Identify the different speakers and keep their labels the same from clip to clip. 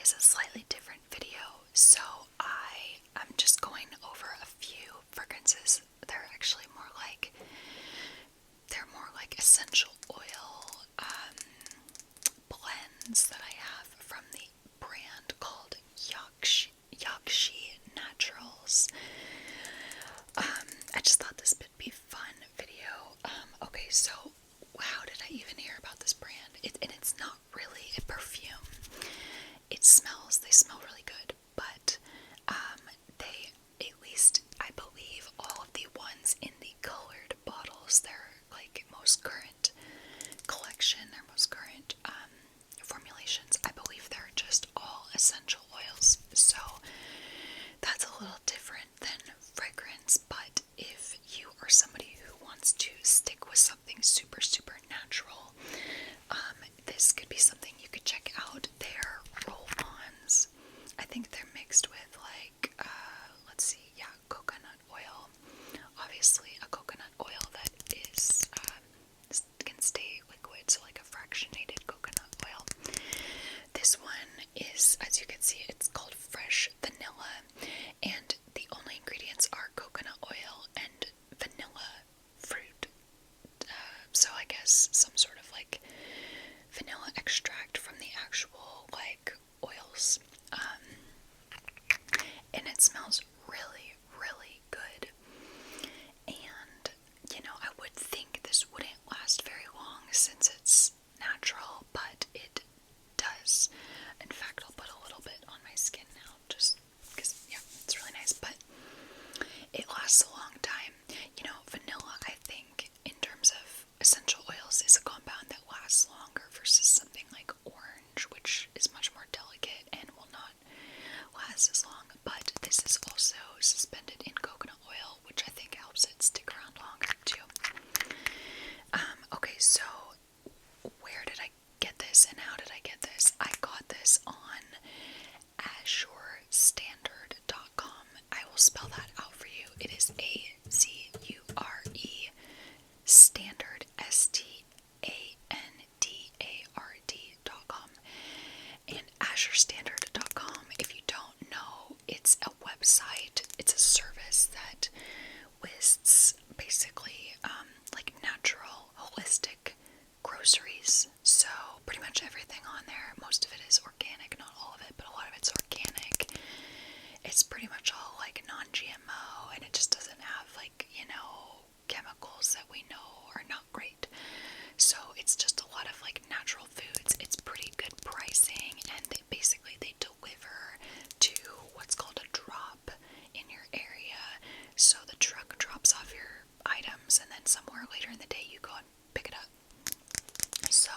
Speaker 1: is a slightly different video, so I'm just going over a few fragrances. They're more like essential oil blends that I have from the brand called Yakshi Naturals. I just thought this would be a fun video. Okay, so how did I even hear about this brand? And it's not really a perfume. They smell really good, but they, at least I believe, all of the ones in the colored bottles, their like most current collection, their most current formulations, I believe they're just all essential oils. So that's a little different than fragrance, but if you are somebody who wants to stick with something super, super natural, this could be something you could check out. Their roll-ons, I think they're mixed with like, let's see, yeah, coconut oil. Obviously a coconut oil that is, can stay liquid, so like a fractionated coconut oil. This one is, as you can see, it's called Fresh Vanilla, and the only ingredients are coconut oil and vanilla fruit. So I guess some sort of like vanilla extract from the actual like oils. And it smells really, really good. And, you know, I would think this wouldn't last very long since it's natural, but it does. In fact, I'll put a little bit on my skin now, just because, yeah, it's really nice, but it lasts a long time. You know, vanilla, I think, in terms of essential oils, is a compound that lasts longer versus something like orange, which is much more delicate and will not last as long. But this is also suspended in coconut oil, which I think helps it stick around longer too. Okay, so where did I get this and how did I get this? I got this on AzureStandard.com. I will spell that out for you. It is AZURE Standard, STANDARD.com. And AzureStandard.com, if you don't know, it's a website, it's a service that lists basically like natural, holistic groceries. So pretty much everything on there, most of it is organic, not all of it, but a lot of it's organic. It's pretty much all like non-GMO, and it just doesn't have like, you know, chemicals that we know are not great. So it's just a lot of like natural foods. It's pretty good pricing, and they deliver to what's called a drop in your area. So the truck drops off your items, and then somewhere later in the day you go and pick it up. So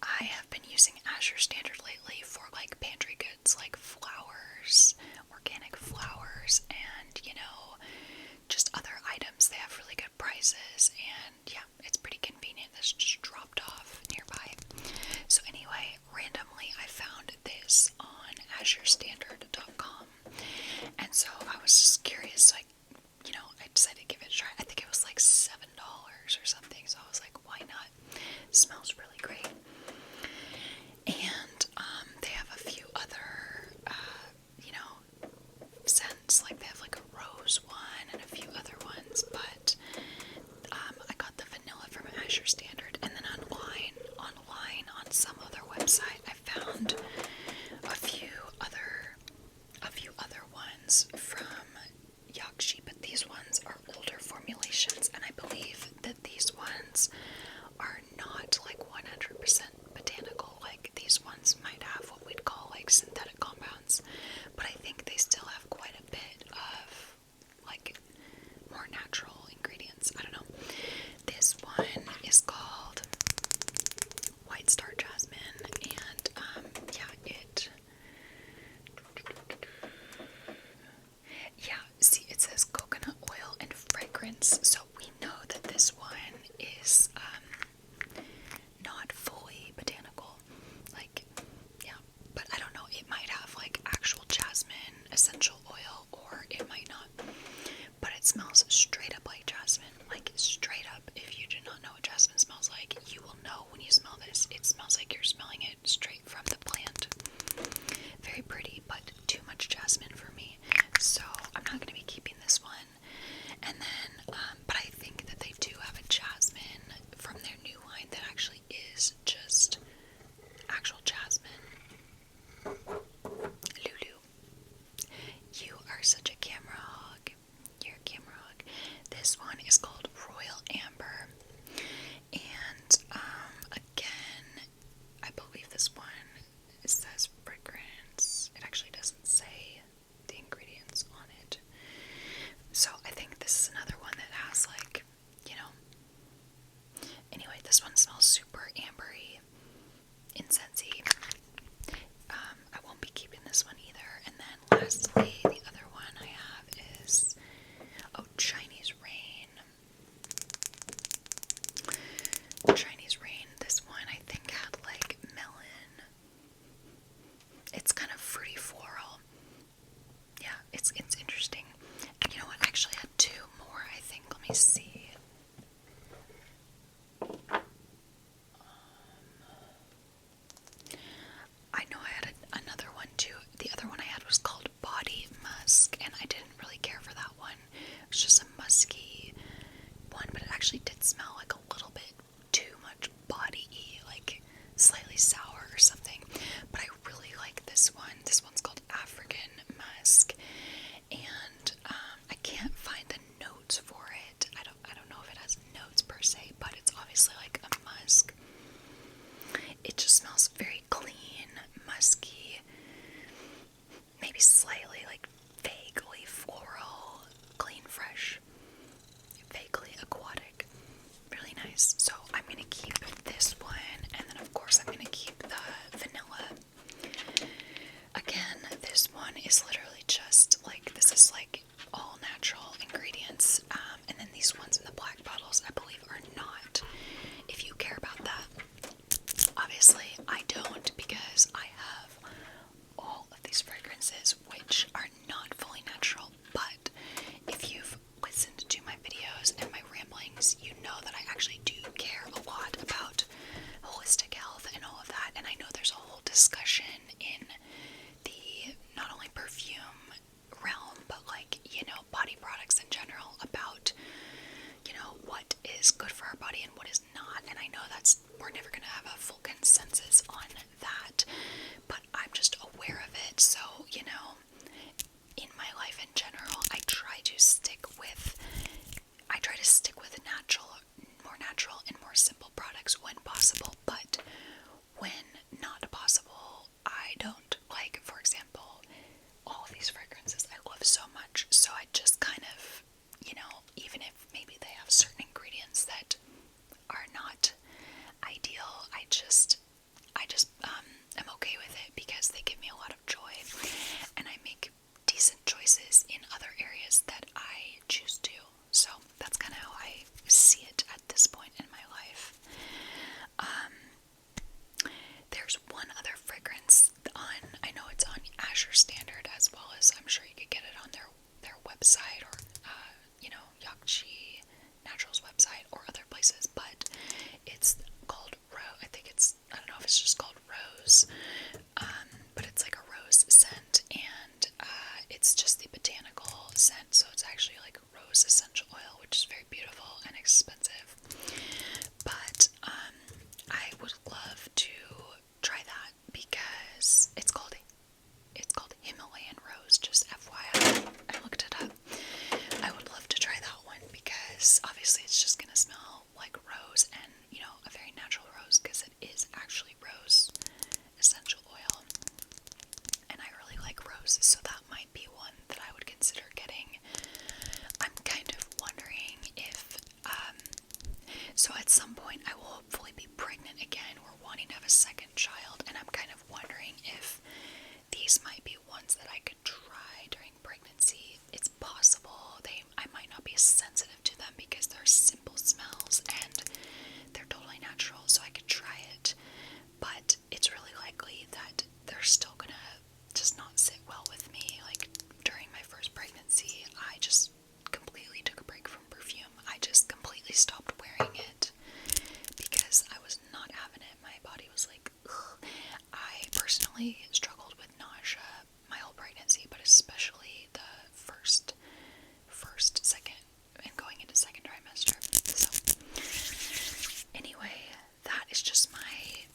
Speaker 1: I have been using Azure Standard lately for like pantry goods, like flowers, organic flowers, and, you know, just other items. They have really good prices, and yeah, it's pretty convenient. This just dropped off nearby. So anyway, randomly I found this on AzureStandard.com, and so I was just curious, like, you know, I decided to give it a try. I think it was like $7 or something, so I was like, why not? It smells really great. And they have a few other, you know, scents. Like they have like a rose one and a few other ones, but I got the vanilla from Azure Standard, and then online incensey. I won't be keeping this one either. And then lastly, the other one I have is, oh, Chinese Rain. Chinese Rain, this one I think had like melon. It's kind of fruity floral. Yeah, it's interesting. And you know what? I actually had two more, I think. Let me see. I know I had another one too. The other one I had was called Body Musk, and I didn't really care for that one. It was just a musky one, but it actually did smell like a little bit too much body-y, like slightly sour or something. But I really like this one. This one's called African Musk, and I can't find the notes for it. I don't know if it has notes per se, but it's obviously like a musk. It just smells very clean, musky, maybe slightly like vaguely floral, clean, fresh, vaguely aquatic. Really nice. So I'm gonna keep this one, and then of course I'm gonna keep the vanilla. Again, this one is literally just like, this is like all natural ingredients, and then these ones in the black bottles I believe are not. If you care about that, obviously I don't, because I have all of these fragrances which are not fully natural. But if you've listened to my videos and my ramblings, you know that I actually do care a lot about holistic health and all of that. And I know there's a whole discussion in the not only perfume realm, but like, you know, body products in general about, you know, what is good for our body and what is not. And I know we're never going to have a full consensus on that, but I'm just aware of it. So, you know, in my life in general, I try to stick with more natural and more simple products when possible, but when not possible, I don't. Like, for example, all of these fragrances I love so much, so I just kind of, you know, even if maybe they have certain ingredients that are not ideal, I just am okay with it because they give me a lot of joy, and I make decent choices in other areas that I choose to. So that's kind of how I see it at this point in my life. There's one other fragrance I know it's on Azure Standard, as well as I'm sure you could get it on their website, or you know, Yakshi Naturals website or other places, but it's called Rose. I don't know if it's just called Rose, but it's like a rose scent, and it's just the Botanical scent, so it's actually like rose essential oil, which is very beautiful and expensive. But I would love to try that because it's called Himalayan Rose, just FYI. I looked it up. I would love to try that one because obviously it's just gonna smell like rose, and you know, a very natural rose, because it is actually rose essential oil, and I really like roses, so that might be one that I would consider getting. I'm kind of wondering if so at some point I will hopefully be pregnant again. We're wanting to have a second child, and I'm kind of wondering if these might be ones that I could try during pregnancy. It's possible I might not be as sensitive to them because they're simple smells and they're totally natural, so I could try it. But it's really likely that they're still gonna just not sit well with me. Like, during my first pregnancy, I just completely took a break from perfume. I just completely stopped wearing it because I was not having it. My body was like, ugh. I personally struggled with nausea my whole pregnancy, but especially the first, second, and going into second trimester. So, anyway, that is just my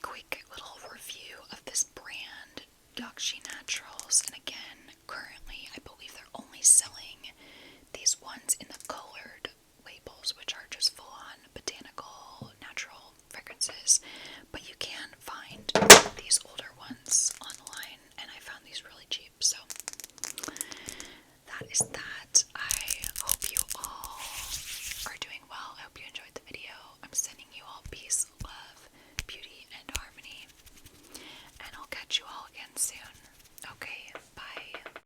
Speaker 1: quick little review of this brand, Yakshi Naturals. And again, currently, I believe they're only selling